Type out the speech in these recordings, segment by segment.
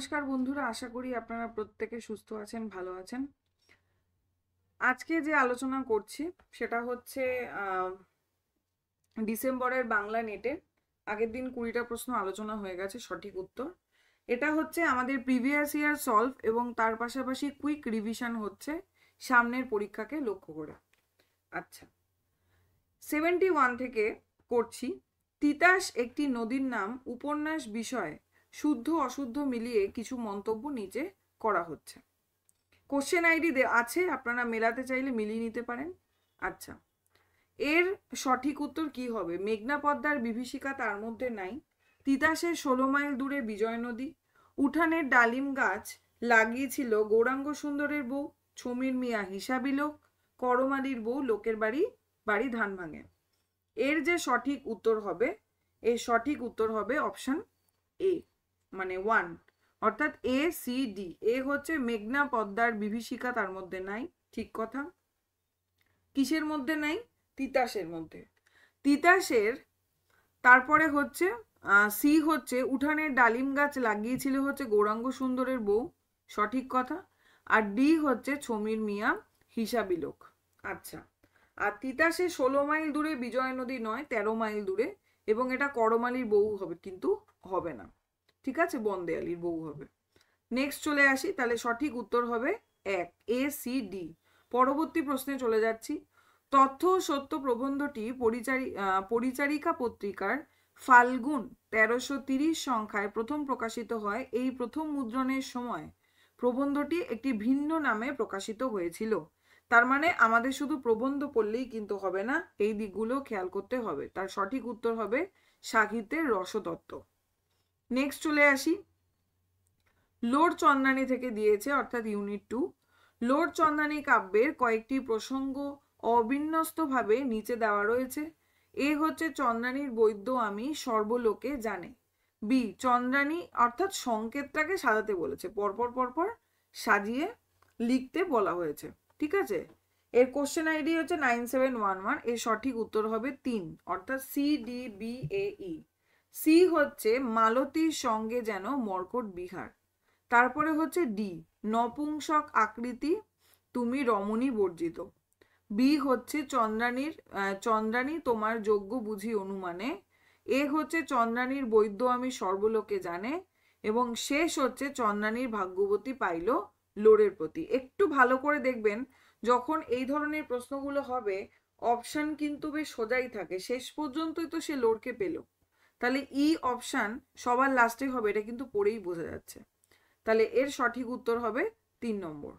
নমস্কার বন্ধুরা, আশা করি আপনারা প্রত্যেকে সুস্থ আছেন, ভালো আছেন। আজকে যে আলোচনা করছি সেটা হচ্ছে ডিসেম্বরের বাংলা নেটে আগের দিন 20টা প্রশ্ন আলোচনা হয়ে গেছে, সঠিক উত্তর। এটা হচ্ছে আমাদের প্রিভিয়াস ইয়ার সলভ এবং তার পাশাপাশি কুইক রিভিশন হচ্ছে সামনের পরীক্ষাকে লক্ষ্য করে। আচ্ছা, 71 থেকে করছি। তিতাস একটি নদীর নাম উপন্যাস বিষয়ে শুদ্ধ অশুদ্ধ মিলিয়ে কিছু মন্তব্য নিচে করা হচ্ছে। কোশ্চেন আইডি আছে, আপনারা মেলাতে চাইলে মিলিয়ে নিতে পারেন। আচ্ছা, এর সঠিক উত্তর কি হবে? মেঘনা পদ্মার বিভীষিকা তার মধ্যে নাই, তিতাসের 16 মাইল দূরে বিজয় নদী, উঠানের ডালিম গাছ লাগিয়েছিল গৌরাঙ্গ সুন্দরের বউ, ছমির মিয়া হিসাবি লোক, করমালির বউ লোকের বাড়ি বাড়ি ধান ভাঙে। এর যে সঠিক উত্তর হবে, এর সঠিক উত্তর হবে অপশন এ, মানে 1, অর্থাৎ এ সি ডি। এ হচ্ছে মেঘনা পদ্মার বিভীষিকা তার মধ্যে নাই, ঠিক কথা। কিসের মধ্যে নাই? তিতাসের মধ্যে। তিতাসের তারপরে হচ্ছে সি হচ্ছে উঠানের ডালিম গাছ লাগিয়েছিল হচ্ছে গৌরাঙ্গ সুন্দরের বউ, সঠিক কথা। আর ডি হচ্ছে ছমির মিয়া হিসাবি লোক। আচ্ছা, আর তিতাসে 16 মাইল দূরে বিজয় নদী নয়, 13 মাইল দূরে, এবং এটা করমালির বউ হবে, কিন্তু হবে না, ঠিক আছে, বনদেয়ালির বউ হবে। নেক্সট চলে আসি, তাহলে সঠিক উত্তর হবে 1, এ সি ডি। পরবর্তী প্রশ্নে চলে যাচ্ছি। তথ্য ও সত্য প্রবন্ধটি পরিচারিকা পত্রিকার ফাল্গুন 1330 সংখ্যায় প্রথম প্রকাশিত হয়। এই প্রথম মুদ্রণের সময় প্রবন্ধটি একটি ভিন্ন নামে প্রকাশিত হয়েছিল। তার মানে আমাদের শুধু প্রবন্ধ পড়লেই কিন্তু হবে না, এই দিকগুলো খেয়াল করতে হবে। তার সঠিক উত্তর হবে সাহিত্যের রসতত্ত্ব। নেক্সট চলে আসি, লোর চন্দ্রানী থেকে দিয়েছে, অর্থাৎ ইউনিট 2। লোর চন্দ্রানী কাব্যের কয়েকটি প্রসঙ্গ অবিন্যস্তভাবে নিচে দেওয়া রয়েছে। এ হচ্ছে চন্দ্রানীর বৈদ্য আমি সর্বলোকে জানে। বি, চন্দ্রানী অর্থাৎ সংকেতটাকে সাজাতে বলেছে, পরপর পরপর সাজিয়ে লিখতে বলা হয়েছে, ঠিক আছে। এর কোশ্চেন আইডি হচ্ছে 9711। এর সঠিক উত্তর হবে 3, অর্থাৎ C D B A E. C হচ্ছে মালতীর সঙ্গে যেন মর্কট বিহার। তারপরে হচ্ছে ডি, নপুংসক আকৃতি তুমি রমণী বর্জিত। বি হচ্ছে চন্দ্রানী তোমার যোগ্য বুঝি অনুমানে। এ হচ্ছে চন্দ্রানীর বৈদ্য আমি সর্বলোকে জানে। এবং শেষ হচ্ছে চন্দ্রানীর ভাগ্যবতী পাইল লোরের প্রতি। একটু ভালো করে দেখবেন, যখন এই ধরনের প্রশ্নগুলো হবে অপশন কিন্তু বেশ সোজাই থাকে, শেষ পর্যন্তই তো সে লোরকে পেল। তাহলে ই অপশন সবার লাস্টে হবে, এটা কিন্তু পড়েই বোঝা যাচ্ছে। তাহলে এর সঠিক উত্তর হবে 3 নম্বর।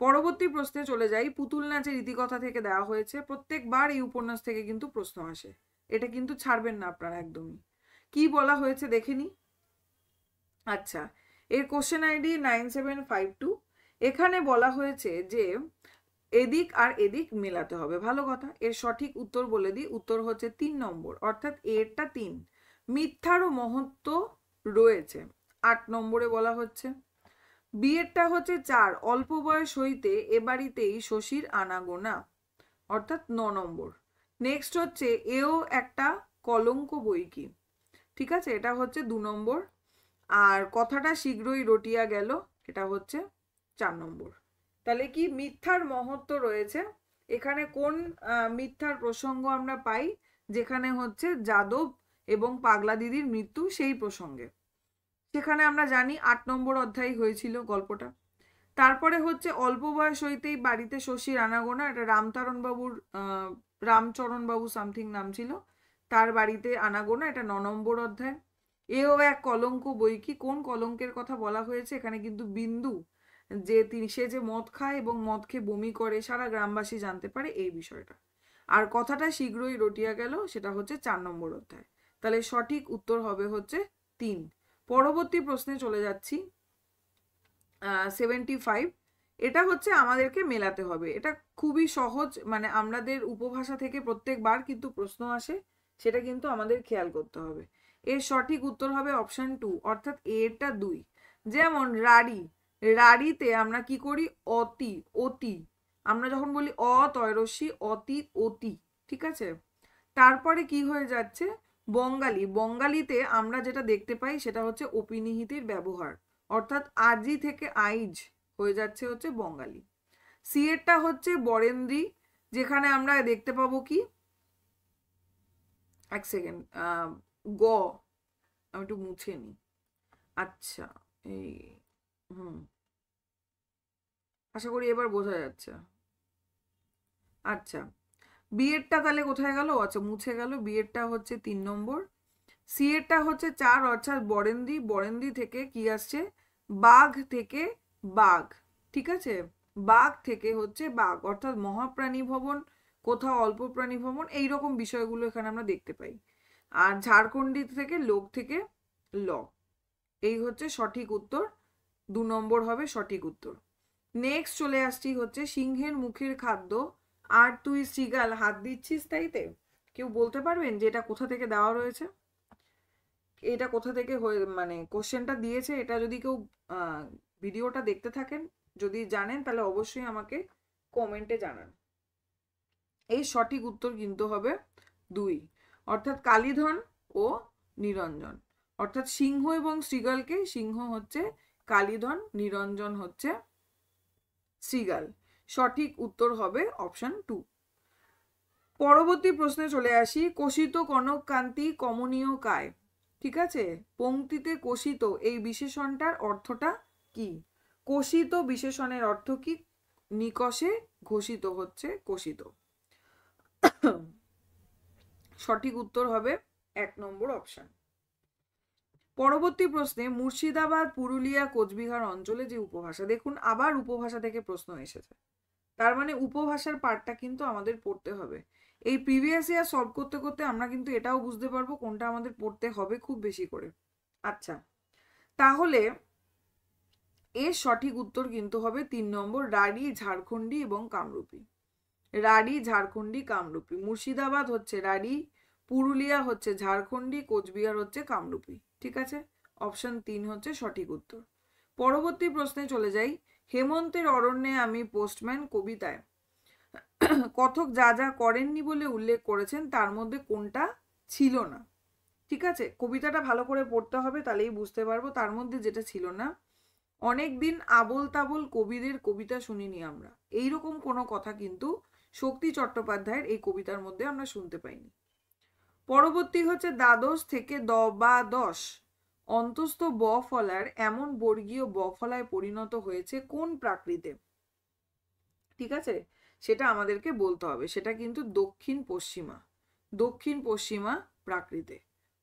পরবর্তী প্রশ্নে চলে যাই। পুতুল নাচের ইতিকথা থেকে দেওয়া হয়েছে। প্রত্যেকবার এই উপন্যাস থেকে কিন্তু প্রশ্ন আসে, এটা কিন্তু ছাড়বেন না আপনারা একদমই। কি বলা হয়েছে দেখে নি। আচ্ছা, এর কোশ্চেন আইডি 9752। এখানে বলা হয়েছে যে এদিক আর এদিক মেলাতে হবে, ভালো কথা। এর সঠিক উত্তর বলে দিই, উত্তর হচ্ছে 3 নম্বর, অর্থাৎ এরটা 3। মিথ্যারও মহত্ব রয়েছে, 8 নম্বরে বলা হচ্ছে। বিয়েরটা হচ্ছে 4, অল্প বয়স হইতে এ বাড়িতেই শশীর আনাগোনা, অর্থাৎ 9 নম্বর। নেক্সট হচ্ছে এও একটা কলঙ্ক বই কি, ঠিক আছে, এটা হচ্ছে 2 নম্বর। আর কথাটা শীঘ্রই রটিয়া গেল, এটা হচ্ছে 4 নম্বর। তাহলে কি মিথ্যার মহত্ব রয়েছে, এখানে কোন মিথ্যার প্রসঙ্গ আমরা পাই? যেখানে হচ্ছে যাদব এবং পাগলা দিদির মৃত্যু, সেই প্রসঙ্গে। সেখানে আমরা জানি 8 নম্বর অধ্যায় হয়েছিল গল্পটা। তারপরে হচ্ছে অল্প বয়স হইতেই বাড়িতে শশীর আনাগোনা, এটা রামচরণ বাবু সামথিং নাম ছিল, তার বাড়িতে আনাগোনা, এটা 9 নম্বর অধ্যায়। এও এক কলঙ্ক বই কি, কোন কলঙ্কের কথা বলা হয়েছে? এখানে কিন্তু বিন্দু, যে সে যে মদ খায় এবং মদ খেয়ে বমি করে, সারা গ্রামবাসী জানতে পারে এই বিষয়টা। আর কথাটা শীঘ্রই রটিয়া গেল, সেটা হচ্ছে 4 নম্বর অধ্যায়। তাহলে সঠিক উত্তর হবে হচ্ছে 3। পরবর্তী প্রশ্নে চলে যাচ্ছি। 75। এটা হচ্ছে আমাদেরকে মেলাতে হবে, এটা খুবই সহজ, মানে আমাদের উপভাষা থেকে প্রত্যেকবার কিন্তু প্রশ্ন আসে, সেটা কিন্তু আমাদের খেয়াল করতে হবে। এর সঠিক উত্তর হবে অপশন 2, অর্থাৎ এরটা 2। যেমন রাড়ি, রাড়িতে আমরা কি করি? অতি, অতি। আমরা যখন বলি অতয়রস্যি, অতি, অতি, ঠিক আছে। তারপরে কি হয়ে যাচ্ছে? বঙ্গালী, বঙ্গালীতে আমরা যেটা দেখতে পাই সেটা হচ্ছে অপিনিহিতির ব্যবহার। অর্থাৎ আজি থেকে আইজ হয়ে যাচ্ছে হচ্ছে বঙ্গালী। সি এরটা হচ্ছে বরেন্দ্রী, যেখানে আমরা দেখতে পাবো কি, এক সেকেন্ড, গ, আমি একটু মুছে নি। আচ্ছা, এই আশা করি এবার বোঝা যাচ্ছে। আচ্ছা, বি এরটা তাহলে কোথায় গেল? আচ্ছা, মুছে গেল। বি এরটা হচ্ছে 3 নম্বর। সি এরটা হচ্ছে 4, অর্থাৎ বরেন্দ্রী। বরেন্দ্রী থেকে কি আসছে? বাঘ থেকে বাঘ, ঠিক আছে? বাঘ থেকে হচ্ছে বাঘ, অর্থাৎ মহাপ্রাণী ভবন, কোথাও অল্প প্রাণী ভবন, এইরকম বিষয়গুলো এখানে আমরা দেখতে পাই। আর ঝাড়খণ্ডী থেকে লোক থেকে ল, এই হচ্ছে সঠিক উত্তর। 2 নম্বর হবে সঠিক উত্তর। নেক্সট চলে আসছি হচ্ছে সিংহের মুখের খাদ্য আর তুই শৃগাল হাত দিচ্ছিস তাইতে। কেউ বলতে পারবেন যে এটা কোথা থেকে দেওয়া রয়েছে? এটা কোথা থেকে হয়ে, মানে কোশ্চেনটা দিয়েছে, এটা যদি কেউ ভিডিওটা দেখতে থাকেন, যদি জানেন তাহলে অবশ্যই আমাকে কমেন্টে জানান। এই সঠিক উত্তর কিন্তু হবে 2, অর্থাৎ কালীধন ও নিরঞ্জন। অর্থাৎ সিংহ এবং শৃগালকে, সিংহ হচ্ছে কালীধন, নিরঞ্জন হচ্ছে শৃগাল। সঠিক উত্তর হবে অপশন 2। পরবর্তী প্রশ্নে চলে আসি। কোষিত কনক কান্তি কমনীয় কায়, ঠিক আছে? পংক্তিতে কোষিত এই বিশেষণটার অর্থটা কি? কোষিত বিশেষণের অর্থ কি? নিকষে ঘোষিত হচ্ছে কোষিত। সঠিক উত্তর হবে 1 নম্বর অপশন। পরবর্তী প্রশ্নে মুর্শিদাবাদ, পুরুলিয়া, কোচবিহার অঞ্চলে যে উপভাষা, দেখুন আবার উপভাষা থেকে প্রশ্ন এসেছে, তার মানে উপভাষার পার্টটা কিন্তু আমাদের পড়তে হবে। এই প্রিভিয়াস ইয়ার সলভ করতে করতে আমরা কিন্তু এটাও বুঝতে পারবো কোনটা আমাদের পড়তে হবে খুব বেশি করে। আচ্ছা, তাহলে এর সঠিক উত্তর কিন্তু হবে 3 নম্বর, রাঢ়ী, ঝাড়খণ্ডী এবং কামরূপী। রাঢ়ী, ঝাড়খণ্ডী, কামরূপী। মুর্শিদাবাদ হচ্ছে রাঢ়ী, পুরুলিয়া হচ্ছে ঝাড়খণ্ডী, কোচবিহার হচ্ছে কামরূপী, ঠিক আছে? অপশন 3 হচ্ছে সঠিক উত্তর। পরবর্তী প্রশ্নে চলে যাই। হেমন্তের অরণ্যে আমি পোস্টম্যান কবিতায় কথক যা যা করেননি বলে উল্লেখ করেছেন তার মধ্যে কোনটা ছিল না? ঠিক আছে, কবিতাটা ভালো করে পড়তে হবে, তাহলেই বুঝতে পারবো। তার মধ্যে যেটা ছিল না, অনেকদিন আবোল তাবোল কবিদের কবিতা শুনিনি আমরা, এইরকম কোনো কথা কিন্তু শক্তি চট্টোপাধ্যায়ের এই কবিতার মধ্যে আমরা শুনতে পাইনি। পরবর্তী হচ্ছে দ্বাদশ থেকে দ বা দশ অন্তস্থ ব ফলার এমন বর্গীয় ব ফলায় পরিণত হয়েছে কোন প্রাকৃতে? ঠিক আছে, সেটা আমাদেরকে বলতে হবে। সেটা কিন্তু দক্ষিণ পশ্চিমা, দক্ষিণ পশ্চিমা প্রাকৃতে।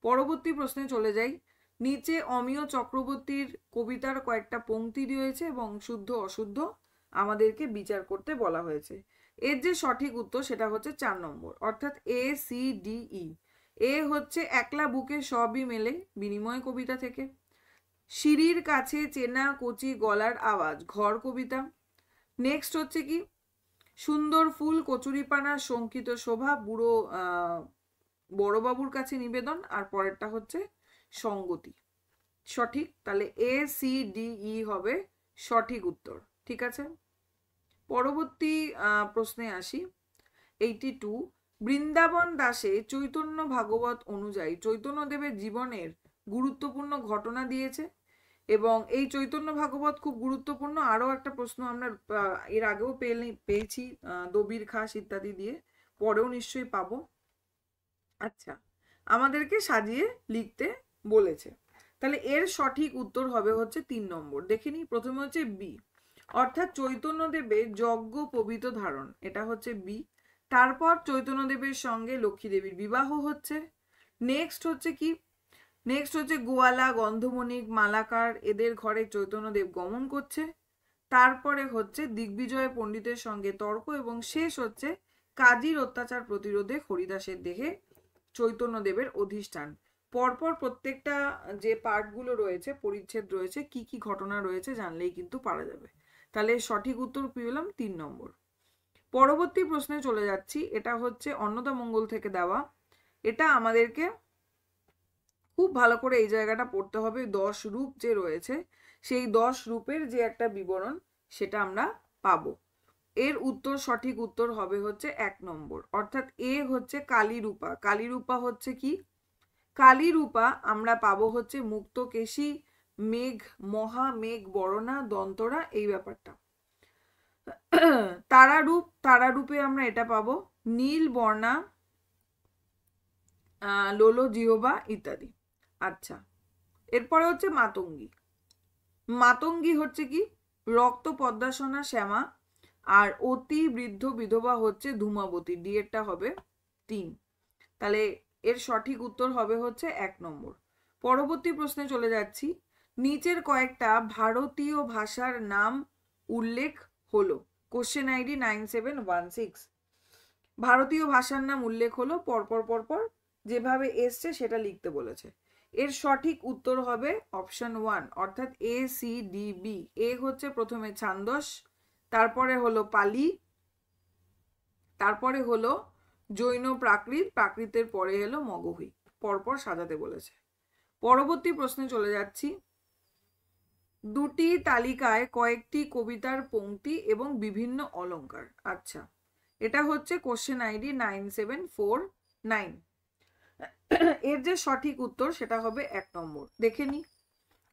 পরবর্তী প্রশ্নে চলে যাই। নিচে অমিয় চক্রবর্তীর কবিতার কয়েকটা পংক্তি রয়েছে এবং শুদ্ধ অশুদ্ধ আমাদেরকে বিচার করতে বলা হয়েছে। এর যে সঠিক উত্তর সেটা হচ্ছে 4 নম্বর, অর্থাৎ এ সি ডি ই। এ হচ্ছে একলা বুকে সবই মেলে, বিনিময় কবিতা থেকে। সিঁড়ির কাছে চেনা কচি গলার আওয়াজ, ঘর কবিতা। নেক্সট হচ্ছে কি, সুন্দর ফুল কচুরিপানা শঙ্কিত শোভা, বুড়ো বড়বাবুর কাছে নিবেদন। আর পরেরটা হচ্ছে সঙ্গতি। সঠিক, তাহলে এ সি ডি ই হবে সঠিক উত্তর, ঠিক আছে? পরবর্তী প্রশ্নে আসি। 82, বৃন্দাবন দাসে চৈতন্য ভাগবত অনুযায়ী চৈতন্যদেবের জীবনের গুরুত্বপূর্ণ ঘটনা দিয়েছে এবং এই চৈতন্য ভাগবত খুব গুরুত্বপূর্ণ। আরো একটা প্রশ্ন আমরা এর আগেও পেয়েছি দবির খাস ইত্যাদি দিয়ে, পরেও নিশ্চয়ই পাবো। আচ্ছা, আমাদেরকে সাজিয়ে লিখতে বলেছে, তাহলে এর সঠিক উত্তর হবে হচ্ছে 3 নম্বর। দেখে নিই, প্রথমে হচ্ছে বি, অর্থাৎ চৈতন্যদেবের যজ্ঞ পবিত্র ধারণ, এটা হচ্ছে বি। তারপর চৈতন্যদেবের সঙ্গে লক্ষ্মী দেবীর বিবাহ হচ্ছে। নেক্সট হচ্ছে কি, নেক্সট হচ্ছে গোয়ালা, গন্ধমণিক, মালাকার এদের ঘরে চৈতন্যদেব গমন করছে। তারপরে হচ্ছে দিগ্বিজয় পণ্ডিতের সঙ্গে তর্ক এবং শেষ হচ্ছে কাজীর অত্যাচার প্রতিরোধে হরিদাসের দেহে চৈতন্যদেবের অধিষ্ঠান। পরপর প্রত্যেকটা যে পার্টগুলো রয়েছে, পরিচ্ছেদ রয়েছে, কি কি ঘটনা রয়েছে জানলেই কিন্তু পারা যাবে। তাহলে সঠিক উত্তর পেলাম 3 নম্বর। পরবর্তী প্রশ্নে চলে যাচ্ছি। এটা হচ্ছে অন্নদামঙ্গল থেকে দেওয়া। এটা আমাদেরকে খুব ভালো করে এই জায়গাটা পড়তে হবে। 10 রূপ যে রয়েছে, সেই 10 রূপের যে একটা বিবরণ সেটা আমরা পাবো। এর উত্তর, সঠিক উত্তর হবে হচ্ছে 1 নম্বর, অর্থাৎ এ হচ্ছে কালীরূপা। কালীরূপা হচ্ছে কি? কালীরূপা আমরা পাবো হচ্ছে মুক্তকেশী, মেঘ, মহা মেঘ বড়না, দন্তরা, এই ব্যাপারটা। তারারূপ, তারারূপে আমরা এটা পাবো নীল বর্ণা, লোলো জিহ্বা ইত্যাদি। আচ্ছা, এরপরে হচ্ছে মাতঙ্গী। মাতঙ্গী হচ্ছে কি রক্ত পদ্মাসনা শ্যামা, আর অতি বৃদ্ধ বিধবা হচ্ছে ধূমাবতী। ডি এরটা হবে 3। তাহলে এর সঠিক উত্তর হবে হচ্ছে 1 নম্বর। পরবর্তী প্রশ্নে চলে যাচ্ছি। নিচের কয়েকটা ভারতীয় ভাষার নাম উল্লেখ হলো। Question ID 9716। ভারতীয় ভাষার নাম উল্লেখ হলো, পরপর পরপর যেভাবে এসছে সেটা লিখতে বলেছে। এর সঠিক উত্তর হবে অপশন 1, অর্থাৎ এ সি ডি বি। এ হচ্ছে প্রথমে ছান্দস, তারপরে হলো পালি, তারপরে হলো জৈন প্রাকৃত, প্রাকৃতের পরে হলো মগহী। পরপর সাজাতে বলেছে। পরবর্তী প্রশ্নে চলে যাচ্ছি। দুটি তালিকায় কয়েকটি কবিতার পংক্তি এবং বিভিন্ন অলংকার। আচ্ছা, এটা হচ্ছে কোশ্চেন আইডি 9749। এর যে সঠিক উত্তর সেটা হবে 1 নম্বর। দেখে নি।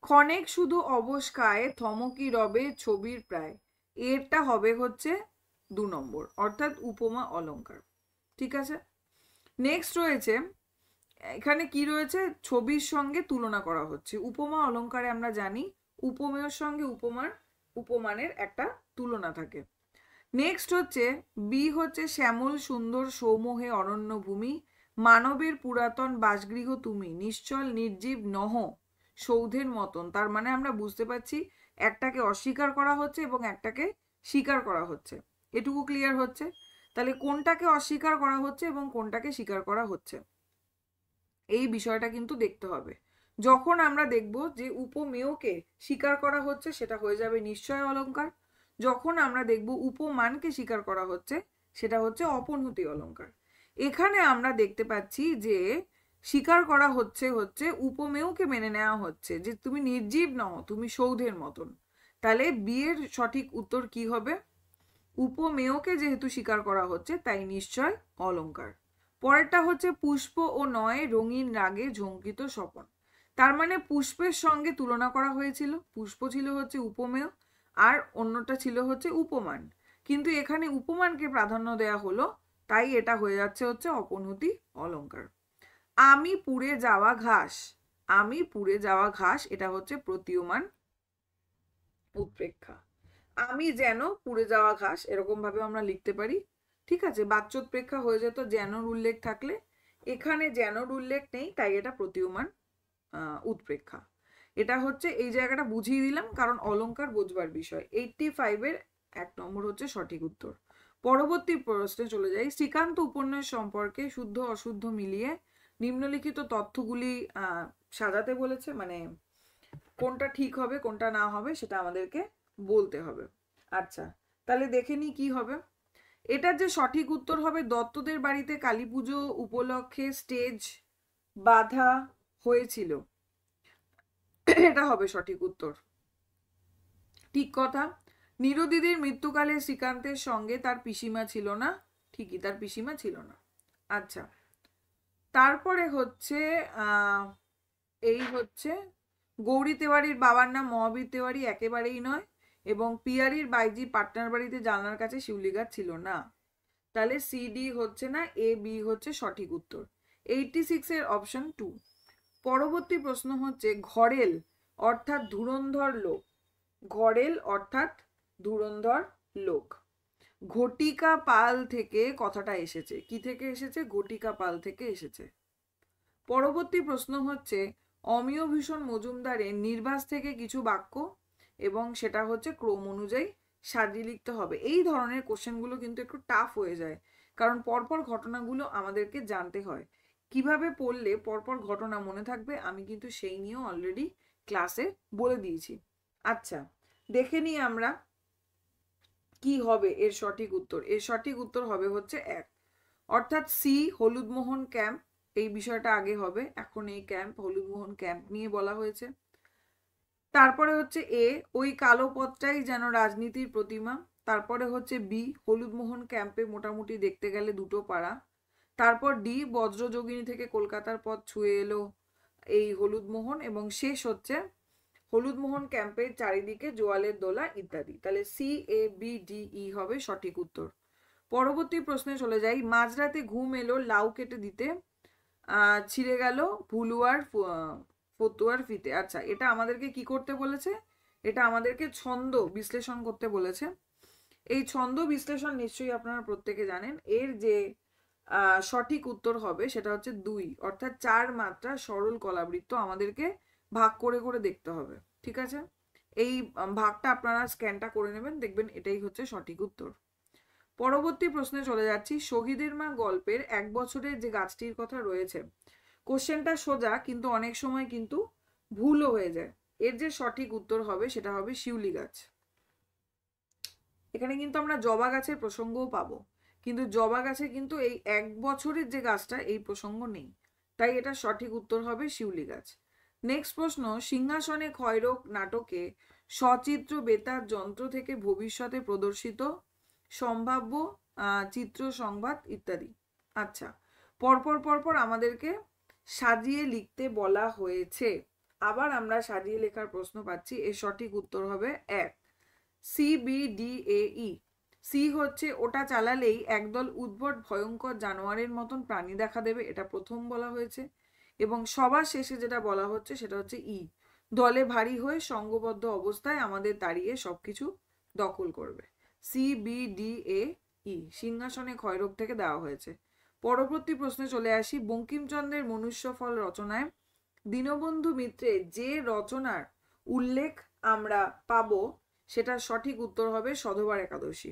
ক্ষণেক শুধু অবস্কায় থমকি রবে ছবির প্রায়, এরটা হবে হচ্ছে 2 নম্বর, অর্থাৎ উপমা অলংকার। ঠিক আছে। নেক্সট রয়েছে, এখানে কি রয়েছে, ছবির সঙ্গে তুলনা করা হচ্ছে। উপমা অলংকারে আমরা জানি উপমেয়ের সঙ্গে উপমানের একটা তুলনা থাকে। নেক্সট হচ্ছে বি হচ্ছে শ্যামল সুন্দর সৌমহে অরণ্য ভূমি, মানবের পুরাতন বাসগৃহ তুমি, নিশ্চল নির্জীব নহ সৌধের মতন। তার মানে আমরা বুঝতে পারছি একটাকে অস্বীকার করা হচ্ছে এবং একটাকে স্বীকার করা হচ্ছে। এটুকু ক্লিয়ার হচ্ছে। তাহলে কোনটাকে অস্বীকার করা হচ্ছে এবং কোনটাকে স্বীকার করা হচ্ছে এই বিষয়টা কিন্তু দেখতে হবে। যখন আমরা দেখব যে উপমেয়কে স্বীকার করা হচ্ছে সেটা হয়ে যাবে নিশ্চয় অলংকার। যখন আমরা দেখব উপমানকে স্বীকার করা হচ্ছে সেটা হচ্ছে অপনহুতি অলংকার। এখানে আমরা দেখতে পাচ্ছি যে স্বীকার করা হচ্ছে উপমেয়কে মেনে নেওয়া হচ্ছে যে তুমি নির্জীব নও, তুমি সৌধের মতন। তাহলে বিয়ের সঠিক উত্তর কি হবে? উপমেয়কে যেহেতু স্বীকার করা হচ্ছে তাই নিশ্চয় অলংকার। পরেরটা হচ্ছে পুষ্প ও নয় রঙিন রাগে ঝঙ্কিত স্বপন। তার মানে পুষ্পের সঙ্গে তুলনা করা হয়েছিল। পুষ্প ছিল হচ্ছে উপমেয় আর অন্যটা ছিল হচ্ছে উপমান, কিন্তু এখানে উপমানকে প্রাধান্য দেয়া হলো, তাই এটা হয়ে যাচ্ছে হচ্ছে অপনহুতি অলংকার। আমি পুড়ে যাওয়া ঘাস, আমি পুড়ে যাওয়া ঘাস, এটা হচ্ছে প্রতীয়মান উৎপ্রেক্ষা। আমি যেন পুড়ে যাওয়া ঘাস, এরকম ভাবে আমরা লিখতে পারি। ঠিক আছে, বাচ্যোৎপ্রেক্ষা হয়ে যেত যেনর উল্লেখ থাকলে। এখানে যেনর উল্লেখ নেই, তাই এটা প্রতীয়মান উৎপ্রেক্ষা। এটা হচ্ছে এই জায়গাটা বুঝিয়ে দিলাম কারণ অলংকার বোঝবার বিষয়। 85-এর 1 নম্বর হচ্ছে সঠিক উত্তর। পরবর্তী প্রশ্নে চলে যাই। শ্রীকান্ত উপন্যাস সম্পর্কে শুদ্ধ অশুদ্ধ মিলিয়ে নিম্নলিখিত তথ্যগুলি সাজাতে বলেছে। মানে কোনটা ঠিক হবে কোনটা না হবে সেটা আমাদেরকে বলতে হবে। আচ্ছা, তাহলে দেখে নি কি হবে। এটার যে সঠিক উত্তর হবে দত্তদের বাড়িতে কালী পুজো উপলক্ষে স্টেজ বাঁধা হয়েছিল, এটা হবে সঠিক উত্তর। ঠিক কথা। নিরদিদির মৃত্যুকালে শ্রীকান্তের সঙ্গে তার পিসিমা ছিল না, ঠিকই তার পিসিমা ছিল না। আচ্ছা, তারপরে হচ্ছে এই হচ্ছে গৌরী তেওয়ারির বাবার নাম মহাবীর তেওয়ারি একেবারেই নয়, এবং পিয়ারির বাইজি পাটনার বাড়িতে জানলার কাছে শিউলি গাছ ছিল না। তাহলে সিডি হচ্ছে না, এ বি হচ্ছে সঠিক উত্তর। 86-এর অপশন 2। পরবর্তী প্রশ্ন হচ্ছে ঘরেল অর্থাৎ ধুরন্ধর লোক। ঘরেল অর্থাৎ ধুরন্ধর লোক। ঘটিকা পাল থেকে কথাটা এসেছে। কি থেকে এসেছে? ঘটিকা পাল থেকে এসেছে। পরবর্তী প্রশ্ন হচ্ছে অমিয় ভীষণ মজুমদারের নির্বাস থেকে কিছু বাক্য, এবং সেটা হচ্ছে ক্রম অনুযায়ী সাজিয়ে লিখতে হবে। এই ধরনের কোশ্চেনগুলো কিন্তু একটু টাফ হয়ে যায়, কারণ পরপর ঘটনাগুলো আমাদেরকে জানতে হয়। কিভাবে পড়লে পরপর ঘটনা মনে থাকবে আমি কিন্তু সেই নিয়েও অলরেডি ক্লাসে বলে দিয়েছি। আচ্ছা, দেখে নিই আমরা কি হবে এর সঠিক উত্তর। এর সঠিক উত্তর হবে হচ্ছে 1, অর্থাৎ সি হলুদমোহন ক্যাম্প। এই বিষয়টা আগে হবে, এখন এই ক্যাম্প হলুদমোহন ক্যাম্প নিয়ে বলা হয়েছে। তারপরে হচ্ছে এ ওই কালো পথটাই যেন রাজনীতির প্রতিমা। তারপরে হচ্ছে বি হলুদমোহন ক্যাম্পে মোটামুটি দেখতে গেলে 2টো পাড়া। তারপর ডি বজ্রযোগিনী থেকে কলকাতার পথ ছুঁয়ে এলো এই হলুদমোহন, এবং শেষ হচ্ছে হলুদ মোহন ক্যাম্পের চারিদিকে জোয়ালের দোলা ইত্যাদি। তাহলে CABDE হবে সঠিক উত্তর। পরবর্তী প্রশ্নে চলে যাই। মাঝরাতে ঘুম এলো লাউ কেটে দিতে, ছিঁড়ে গেল ভুলুয়ার ফতুয়ার ফিতে। আচ্ছা, এটা আমাদেরকে কি করতে বলেছে? এটা আমাদেরকে ছন্দ বিশ্লেষণ করতে বলেছে। এই ছন্দ বিশ্লেষণ নিশ্চয়ই আপনারা প্রত্যেকে জানেন। এর যে সঠিক উত্তর হবে সেটা হচ্ছে 2, অর্থাৎ 4 মাত্রা সরল কলাবৃত্ত আমাদেরকে ভাগ করে করে দেখতে হবে। ঠিক আছে, এই ভাগটা আপনারা স্ক্যানটা করে নেবেন, দেখবেন এটাই হচ্ছে সঠিক উত্তর। পরবর্তী প্রশ্নে চলে যাচ্ছি। শহীদের মা গল্পের 1 বছরের যে গাছটির কথা রয়েছে, কোশ্চেনটা সোজা কিন্তু অনেক সময় কিন্তু ভুলও হয়ে যায়। এর যে সঠিক উত্তর হবে সেটা হবে শিউলি গাছ। এখানে কিন্তু আমরা জবা গাছের প্রসঙ্গও পাবো, কিন্তু জবা গাছে কিন্তু এই 1 বছরের যে গাছটা এই প্রসঙ্গ নেই, তাই এটা সঠিক উত্তর হবে শিউলি গাছ। নেক্সট প্রশ্ন। সিংহাসনে ক্ষয়রোগ নাটকে সচিত্র বেতার যন্ত্র থেকে ভবিষ্যতে প্রদর্শিত সম্ভাব্য চিত্র সংবাদ ইত্যাদি। আচ্ছা, পরপর পরপর আমাদেরকে সাজিয়ে লিখতে বলা হয়েছে। আবার আমরা সাজিয়ে লেখার প্রশ্ন পাচ্ছি। এর সঠিক উত্তর হবে 1, CBDAE। সি হচ্ছে ওটা চালালেই একদল উদ্ভট ভয়ঙ্কর জানোয়ারের মতন প্রাণী দেখা দেবে, এটা প্রথম বলা হয়েছে। এবং সবার শেষে যেটা বলা হচ্ছে সেটা হচ্ছে ই, দলে ভারী হয়ে সঙ্গবদ্ধ অবস্থায় আমাদের দাঁড়িয়ে সবকিছু দখল করবে। CBDAE সিংহাসনে ক্ষয়রোগ থেকে দেওয়া হয়েছে। পরবর্তী প্রশ্নে চলে আসি। বঙ্কিমচন্দ্রের মনুষ্যফল রচনায় দীনবন্ধু মিত্রের যে রচনার উল্লেখ আমরা পাবো সেটার সঠিক উত্তর হবে সধবার একাদশী।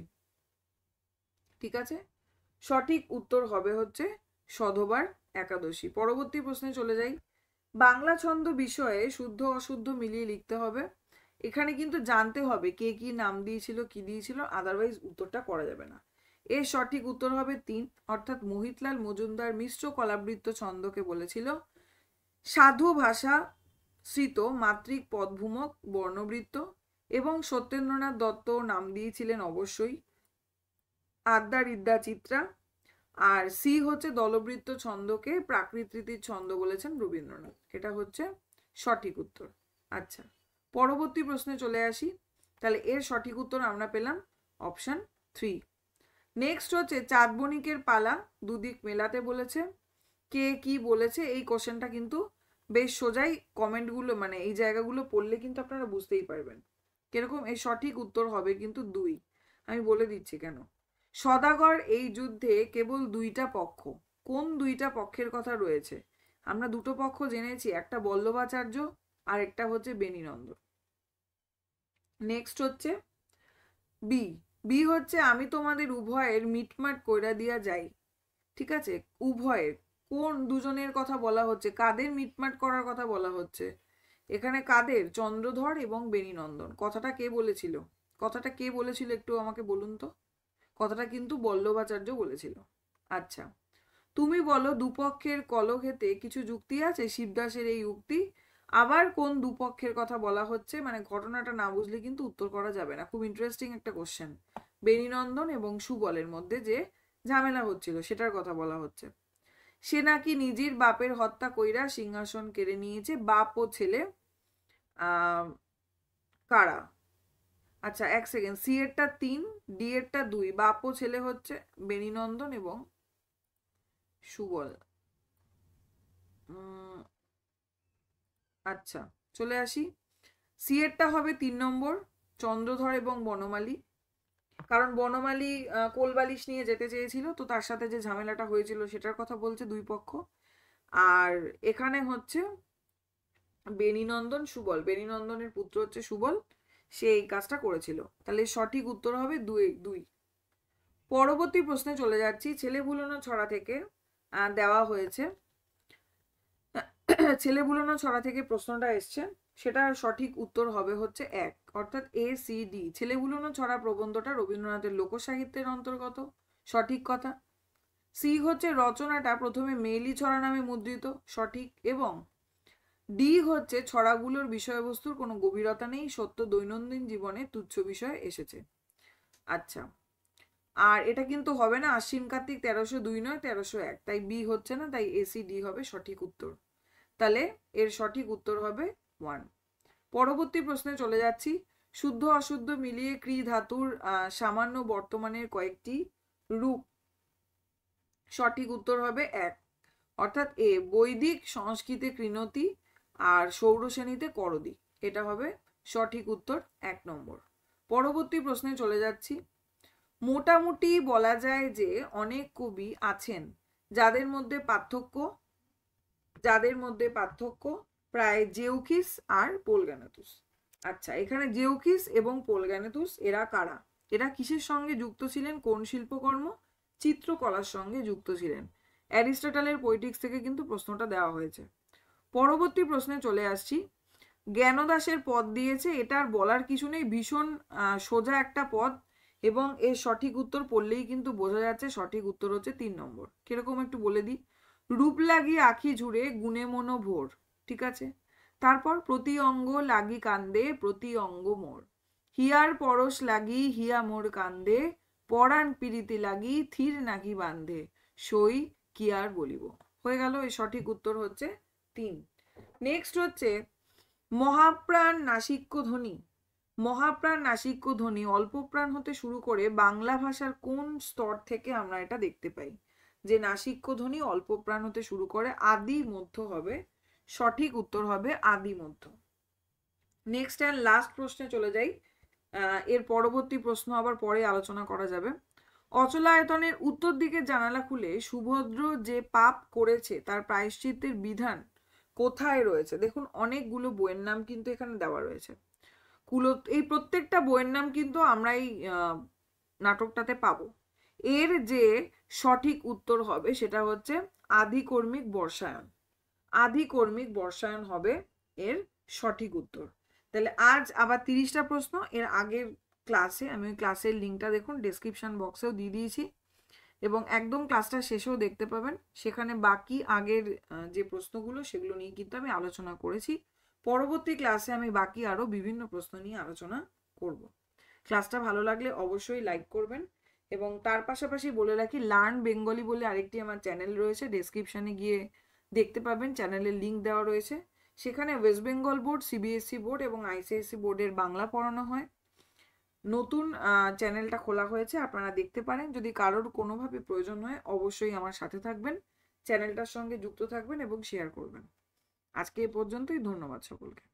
ঠিক আছে, সঠিক উত্তর হবে হচ্ছে সধবার একাদশী। পরবর্তী প্রশ্নে চলে যাই। বাংলা ছন্দ বিষয়ে শুদ্ধ অশুদ্ধ মিলিয়ে লিখতে হবে। এখানে কিন্তু জানতে হবে কে কি নাম দিয়েছিল, কি দিয়েছিল, আদারওয়াইজ উত্তরটা করা যাবে না। এর সঠিক উত্তর হবে 3, অর্থাৎ মোহিতলাল মজুমদার মিশ্র কলাবৃত্ত ছন্দকে বলেছিল সাধু ভাষা শ্রিত মাতৃক পদভূমক বর্ণবৃত্ত, এবং সত্যেন্দ্রনাথ দত্ত নাম দিয়েছিলেন অবশ্যই আদ্যা রিদ্যা চিত্রা। আর সি হচ্ছে দলবৃত্ত ছন্দকে প্রাকৃতিক ছন্দ বলেছেন রবীন্দ্রনাথ। এটা হচ্ছে সঠিক উত্তর। আচ্ছা, পরবর্তী প্রশ্নে চলে আসি। তাহলে এর সঠিক উত্তর আমরা পেলাম অপশন 3। নেক্সট হচ্ছে চাঁদ বণিকের পালা দুদিক মেলাতে বলেছে। কে কি বলেছে এই কোশ্চেনটা কিন্তু বেশ সোজাই, কমেন্টগুলো মানে এই জায়গাগুলো পড়লে কিন্তু আপনারা বুঝতেই পারবেন কিরকম। এর সঠিক উত্তর হবে কিন্তু 2। আমি বলে দিচ্ছি কেন। সদাগর এই যুদ্ধে কেবল 2টা পক্ষ। কোন 2টা পক্ষের কথা রয়েছে? আমরা 2টো পক্ষ জেনেছি, একটা বল্লভাচার্য আর একটা হচ্ছে বেণীনন্দন। নেক্সট হচ্ছে বি। বি হচ্ছে আমি তোমাদের উভয়ের মিটমাট কইরা দিয়া যাই। ঠিক আছে, উভয়ের কোন দুজনের কথা বলা হচ্ছে? কাদের মিটমাট করার কথা বলা হচ্ছে এখানে? কাদের? চন্দ্রধর এবং বেণীনন্দন। কথাটা কে বলেছিল? কথাটা কে বলেছিল একটু আমাকে বলুন তো। কথাটা কিন্তু বল্লভাচার্য বলেছিল। আচ্ছা, তুমি বলো দুপক্ষের কলহেতে কিছু যুক্তি আছে? শিবদাসের এই উক্তি। আবার কোন দুপক্ষের কথা বলা হচ্ছে? মানে ঘটনাটা না বুঝলে কিন্তু উত্তর করা যাবে না। খুব ইন্টারেস্টিং একটা কোশ্চেন। বেণীনন্দন এবং সুবলের মধ্যে যে ঝামেলা হচ্ছিল সেটার কথা বলা হচ্ছে। সে নাকি নিজের বাপের হত্যা কইরা সিংহাসন কেড়ে নিয়েছে। বাপ ও ছেলে কারা? আচ্ছা, 1 সেকেন্ড। সি এরটা 3, ডি এরটা 2। বাপ ও ছেলে হচ্ছে বেণীনন্দন এবং সুবল। আচ্ছা, চলে আসি। সি এরটা হবে 3 নম্বর, চন্দ্রধর এবং বনমালী। কারণ বনমালী কোলবালিশ নিয়ে যেতে চেয়েছিল, তো তার সাথে যে ঝামেলাটা হয়েছিল সেটার কথা বলছে 2 পক্ষ। আর এখানে হচ্ছে বেণীনন্দন সুবল, বেণীনন্দনের পুত্র হচ্ছে সুবল, সে এই কাজটা করেছিল। তাহলে সঠিক উত্তর হবে 2। পরবর্তী প্রশ্নে চলে যাচ্ছি। ছেলে ভুলোনো ছড়া থেকে দেওয়া হয়েছে, ছেলে ভুলোনো ছড়া থেকে প্রশ্নটা এসছে, সেটার সঠিক উত্তর হবে হচ্ছে 1, অর্থাৎ ACD। ছেলে ভুলোনো ছড়া প্রবন্ধটা রবীন্দ্রনাথের লোকসাহিত্যের অন্তর্গত, সঠিক কথা। সি হচ্ছে রচনাটা প্রথমে মেইলি ছড়া নামে মুদ্রিত, সঠিক। এবং ডি হচ্ছে ছড়াগুলোর বিষয়বস্তুর কোনো গভীরতা নেই, সত্য দৈনন্দিন জীবনে তুচ্ছ বিষয়ে এসেছে। আচ্ছা, আর এটা কিন্তু হবে না আশ্বিন কার্তিক 1302 নয় 1301, তাই বি হচ্ছে না, তাই ACD হবে সঠিক উত্তর। তাহলে এর সঠিক উত্তর হবে 1। পরবর্তী প্রশ্নে চলে যাচ্ছি। শুদ্ধ অশুদ্ধ মিলিয়ে ক্রি ধাতুর সামান্য বর্তমানের কয়েকটি রূপ। সঠিক উত্তর হবে 1, অর্থাৎ এ বৈদিক সংস্কৃতে কৃণতি আর সৌরসেনীতে করদি। এটা হবে সঠিক উত্তর 1 নম্বর। পরবর্তী প্রশ্নে চলে যাচ্ছি। মোটামুটি বলা যায় যে অনেক কবি আছেন যাদের মধ্যে পার্থক্য প্রায় জেউখিস আর পোলগানেতুস। আচ্ছা, এখানে জেউখিস এবং পোলগানেতুস এরা কারা? এরা কিসের সঙ্গে যুক্ত ছিলেন? কোন শিল্পকর্ম? চিত্রকলার সঙ্গে যুক্ত ছিলেন। অ্যারিস্টটলের পোয়েটিক্স থেকে কিন্তু প্রশ্নটা দেওয়া হয়েছে। পরবর্তী প্রশ্নে চলে আসছি। জ্ঞানদাসের পদ দিয়েছে, এটার বলার কিছু নেই, ভীষণ সোজা একটা পদ এবং এর সঠিক উত্তর পড়লেই কিন্তু বোঝা যাচ্ছে সঠিক উত্তর হচ্ছে 3 নম্বর। কিরকম একটু বলে দিই। রূপ লাগি আখি ঝুড়ে গুণে মনো ভোর, ঠিক আছে। তারপর প্রতি অঙ্গ লাগি কান্দে প্রতি অঙ্গ মোর, হিয়ার পরশ লাগি হিয়া মোর কান্দে, পরাণ পিরিতি লাগি থির নাকি বান্ধে, সই কি আর বলিব। হয়ে গেল, এই সঠিক উত্তর হচ্ছে 3। নেক্সট হচ্ছে মহাপ্রাণ নাসিক্য ধ্বনি। মহাপ্রাণ নাসিক্য ধ্বনি অল্প প্রাণ হতে শুরু করে বাংলা ভাষার কোন স্তর থেকে আমরা এটা দেখতে পাই যে নাসিক্য ধ্বনি অল্প প্রাণ হতে শুরু করে? আদি মধ্য হবে, সঠিক উত্তর হবে আদি মধ্য। নেক্সট অ্যান্ড লাস্ট প্রশ্নে চলে যাই। এর পরবর্তী প্রশ্ন আবার পরে আলোচনা করা যাবে। অচলায়তনের উত্তর দিকে জানালা খুলে সুভদ্র যে পাপ করেছে তার প্রায়শ্চিত্তের বিধান কোথায় রয়েছে? দেখুন, অনেকগুলো বইয়ের নাম কিন্তু এখানে দেওয়া রয়েছে। এই প্রত্যেকটা বইয়ের নাম কিন্তু আমরা এই নাটকটাতে পাবো। এর যে সঠিক উত্তর হবে সেটা হচ্ছে আধিকর্মিক বর্ষায়ন। আধিকর্মিক বর্ষায়ন হবে এর সঠিক উত্তর। তাহলে আজ আবার 30টা প্রশ্ন। এর আগের ক্লাসে আমি ওই ক্লাসের লিঙ্কটা দেখুন ডেসক্রিপশন বক্সেও দিয়ে দিয়েছি এবং একদম ক্লাসটা শেষেও দেখতে পাবেন। সেখানে বাকি আগের যে প্রশ্নগুলো সেগুলো নিয়ে কিন্তু আমি আলোচনা করেছি। পরবর্তী ক্লাসে আমি বাকি আরো বিভিন্ন প্রশ্ন নিয়ে আলোচনা করব। ক্লাসটা ভালো লাগলে অবশ্যই লাইক করবেন এবং তার পাশাপাশি বলে রাখি, লার্ন বেঙ্গলি বলে আরেকটি আমার চ্যানেল রয়েছে, ডেসক্রিপশনে গিয়ে দেখতে পাবেন, চ্যানেলের লিঙ্ক দেওয়া রয়েছে। সেখানে West Bengal board, CBSE board এবং আইসিএসসি বোর্ডের বাংলা পড়ানো হয়। নতুন চ্যানেলটা খোলা হয়েছে, আপনারা দেখতে পারেন। যদি কারোর কোনোভাবে প্রয়োজন হয় অবশ্যই আমার সাথে থাকবেন, চ্যানেলটার সঙ্গে যুক্ত থাকবেন এবং শেয়ার করবেন। আজকে এ পর্যন্তই। ধন্যবাদ সকলকে।